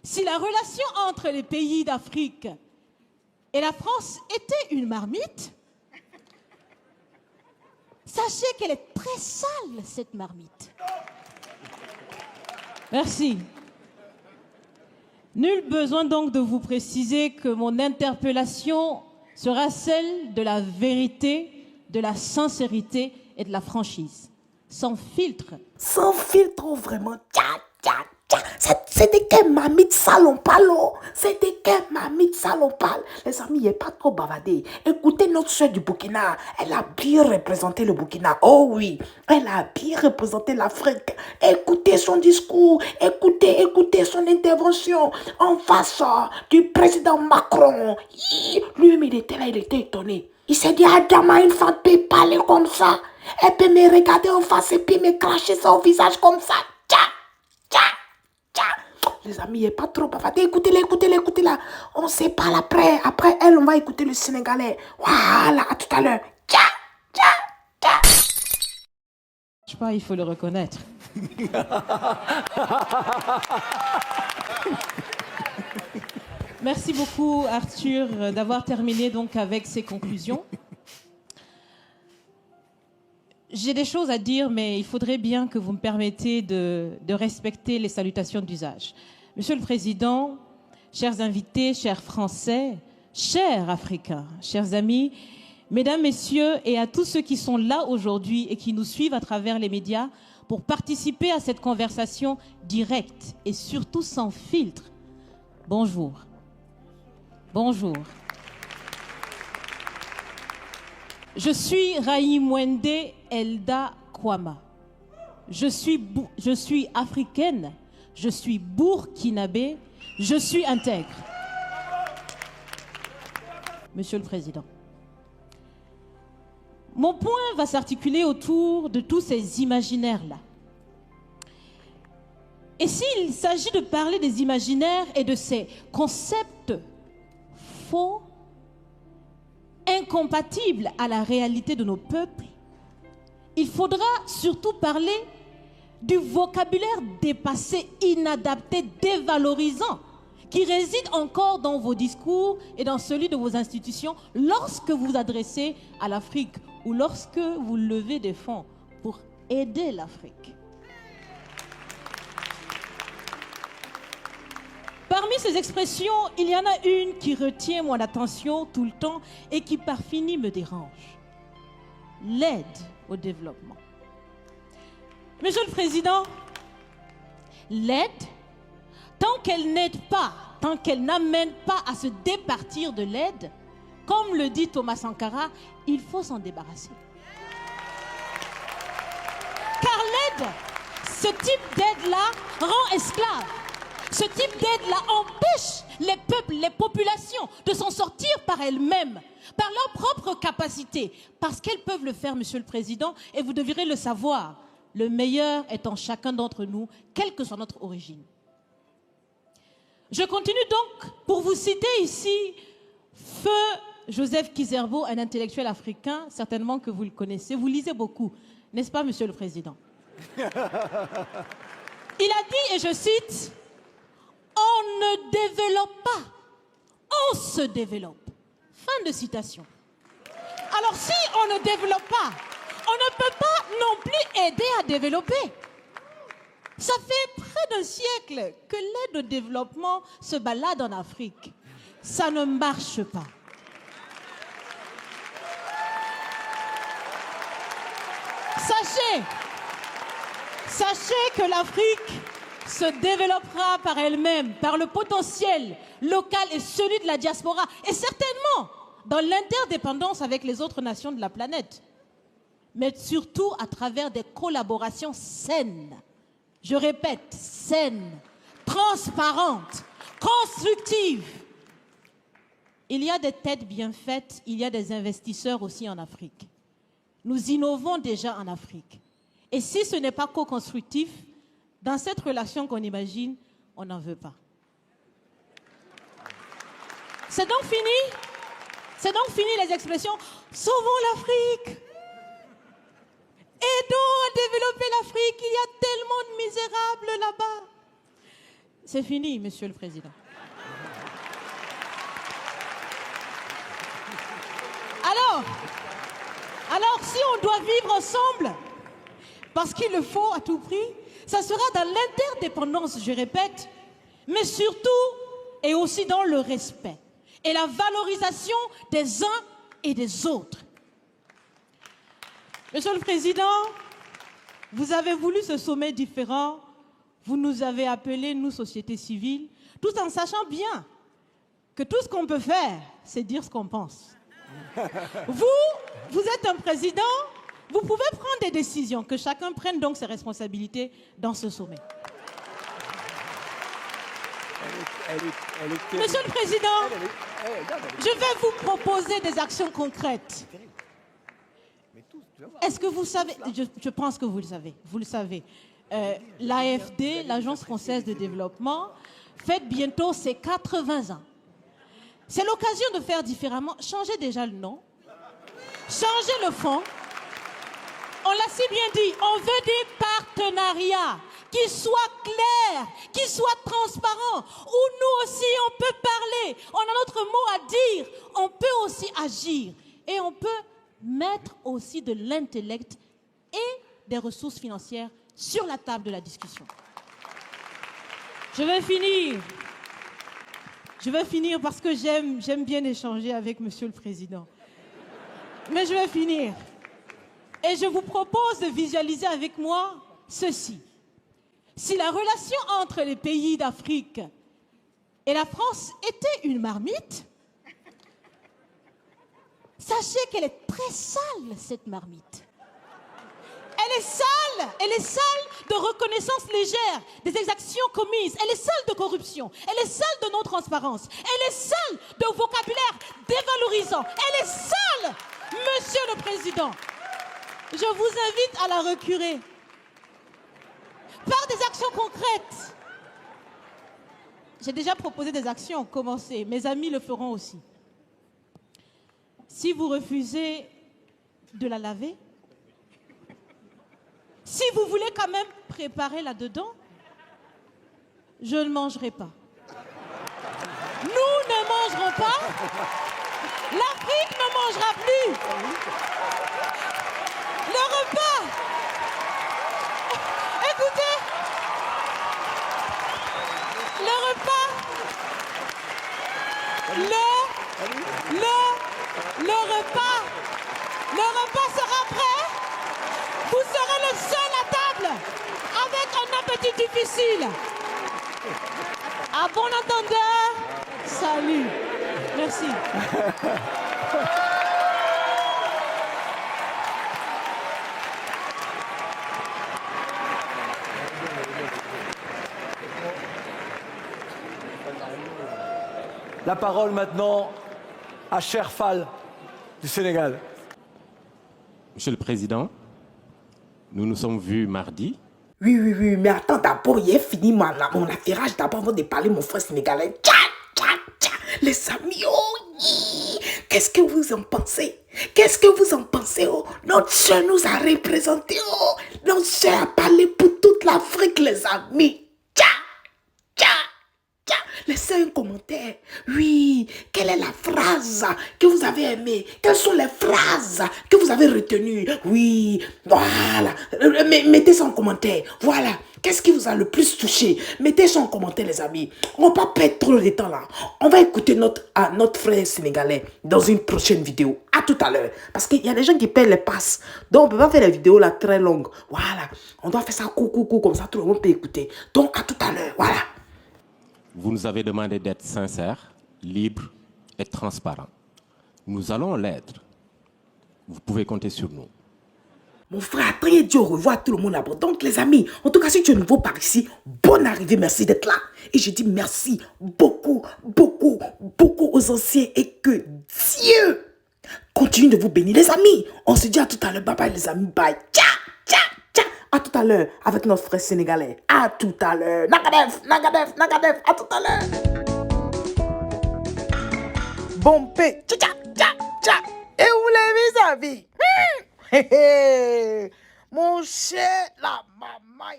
si la relation entre les pays d'Afrique et la France était une marmite, sachez qu'elle est très sale, cette marmite. Merci. Nul besoin donc de vous préciser que mon interpellation sera celle de la vérité, de la sincérité et de la franchise. Sans filtre. Sans filtre, vraiment. C'est de quelle mamite sale on parle? C'est de quelle mamite sale on parle? Les amis, il n'est pas trop bavardé. Écoutez notre soeur du Burkina. Elle a bien représenté le Burkina. Oh oui, elle a bien représenté l'Afrique. Écoutez son discours. Écoutez son intervention en face du président Macron. Lui, il était là, il était étonné. Il s'est dit, Adama, une femme peut parler comme ça. Elle peut me regarder en face et puis me cracher son visage comme ça. Les amis, il n'est pas trop bavardé. Écoutez-la. On se parle après. Après elle, on va écouter le Sénégalais. Voilà, à tout à l'heure. Je sais pas, il faut le reconnaître. Merci beaucoup, Arthur, d'avoir terminé donc avec ces conclusions. J'ai des choses à dire, mais il faudrait bien que vous me permettiez de respecter les salutations d'usage. Monsieur le Président, chers invités, chers Français, chers Africains, chers amis, Mesdames, Messieurs, et à tous ceux qui sont là aujourd'hui et qui nous suivent à travers les médias pour participer à cette conversation directe et surtout sans filtre, bonjour. Bonjour. Je suis Raïmwende Elda Kwama. Je suis africaine, je suis burkinabé, je suis intègre. Monsieur le Président, mon point va s'articuler autour de tous ces imaginaires-là. Et s'il s'agit de parler des imaginaires et de ces concepts faux, incompatibles à la réalité de nos peuples, il faudra surtout parler du vocabulaire dépassé, inadapté, dévalorisant, qui réside encore dans vos discours et dans celui de vos institutions lorsque vous vous adressez à l'Afrique ou lorsque vous levez des fonds pour aider l'Afrique. Parmi ces expressions, il y en a une qui retient mon attention tout le temps et qui par fini me dérange. L'aide au développement. Monsieur le Président, l'aide, tant qu'elle n'aide pas, tant qu'elle n'amène pas à se départir de l'aide, comme le dit Thomas Sankara, il faut s'en débarrasser. Car l'aide, ce type d'aide-là rend esclave. Ce type d'aide-là empêche les peuples, les populations de s'en sortir par elles-mêmes, par leur propre capacité, parce qu'elles peuvent le faire, Monsieur le Président, et vous devrez le savoir. Le meilleur est en chacun d'entre nous, quelle que soit notre origine. Je continue donc pour vous citer ici Feu Joseph Kizerbo, un intellectuel africain, certainement que vous le connaissez. Vous lisez beaucoup, n'est-ce pas, Monsieur le Président? Il a dit, et je cite, « On ne développe pas, on se développe. » Fin de citation. Alors si on ne développe pas, on ne peut pas non plus aider à développer. Ça fait près d'un siècle que l'aide au développement se balade en Afrique. Ça ne marche pas. Sachez que l'Afrique se développera par elle-même, par le potentiel local et celui de la diaspora, et certainement dans l'interdépendance avec les autres nations de la planète, mais surtout à travers des collaborations saines. Je répète, saines, transparentes, constructives. Il y a des têtes bien faites, il y a des investisseurs aussi en Afrique. Nous innovons déjà en Afrique. Et si ce n'est pas co-constructif, dans cette relation qu'on imagine, on n'en veut pas. C'est donc fini les expressions « Sauvons l'Afrique !» Aidons à développer l'Afrique, il y a tellement de misérables là-bas. C'est fini, Monsieur le Président. Alors, si on doit vivre ensemble, parce qu'il le faut à tout prix, ça sera dans l'interdépendance, je répète, mais surtout et aussi dans le respect et la valorisation des uns et des autres. Monsieur le Président, vous avez voulu ce sommet différent, vous nous avez appelés, nous, société civile, tout en sachant bien que tout ce qu'on peut faire, c'est dire ce qu'on pense. Vous êtes un président, vous pouvez prendre des décisions, que chacun prenne donc ses responsabilités dans ce sommet. Monsieur le Président, je vais vous proposer des actions concrètes. Est-ce que vous savez, je pense que vous le savez, l'AFD, l'Agence française de développement, fête bientôt ses 80 ans. C'est l'occasion de faire différemment. Changez déjà le nom, changez le fond. On l'a si bien dit, on veut des partenariats qui soient clairs, qui soient transparents, où nous aussi on peut parler, on a notre mot à dire, on peut aussi agir et on peut mettre aussi de l'intellect et des ressources financières sur la table de la discussion. Je vais finir parce que j'aime bien échanger avec Monsieur le Président. Mais je vais finir. Et je vous propose de visualiser avec moi ceci. Si la relation entre les pays d'Afrique et la France était une marmite, sachez qu'elle est très sale, cette marmite. Elle est sale de reconnaissance légère des exactions commises. Elle est sale de corruption. Elle est sale de non-transparence. Elle est sale de vocabulaire dévalorisant. Elle est sale, Monsieur le Président. Je vous invite à la recurer par des actions concrètes. J'ai déjà proposé des actions, commencez. Mes amis le feront aussi. Si vous refusez de la laver, si vous voulez quand même préparer là-dedans, je ne mangerai pas. Nous ne mangerons pas. L'Afrique ne mangera plus. Le repas. Écoutez. Le repas. Le repas sera prêt. Vous serez le seul à table avec un appétit difficile. À bon entendeur, salut. Merci. La parole maintenant à Cher Fall du Sénégal. Monsieur le Président, nous nous sommes vus mardi. Oui, mais attends, d'abord, il est fini mon affairage d'abord avant de parler mon frère sénégalais. Tcha. Les amis, qu'est-ce que vous en pensez? Oh? Notre soeur nous a représentés, oh. Notre soeur a parlé pour toute l'Afrique, les amis. Tcha. Laissez un commentaire. Oui, quelle est la phrase que vous avez aimée? Quelles sont les phrases que vous avez retenues? Oui, voilà. Mettez ça en commentaire. Voilà. Qu'est-ce qui vous a le plus touché? Mettez ça en commentaire, les amis. On ne va pas perdre trop de temps là. On va écouter notre frère sénégalais dans une prochaine vidéo. À tout à l'heure. Parce qu'il y a des gens qui perdent les passes. Donc, on ne peut pas faire les vidéos là très longues. Voilà. On doit faire ça coucou, comme ça tout le monde peut écouter. Donc, à tout à l'heure. Voilà. Vous nous avez demandé d'être sincères, libres et transparents. Nous allons l'être. Vous pouvez compter sur nous. Mon frère a très dit au revoir à tout le monde là-bas. Donc les amis, en tout cas si tu es nouveau par ici, bonne arrivée, merci d'être là. Et je dis merci beaucoup aux anciens et que Dieu continue de vous bénir. Les amis, on se dit à tout à l'heure. Bye bye les amis, bye. Ciao. À tout à l'heure avec notre frère sénégalais. À tout à l'heure. Nagadef. À tout à l'heure. Bon paix. Tcha. Et où les vis-à-vis? Mon cher, la maman,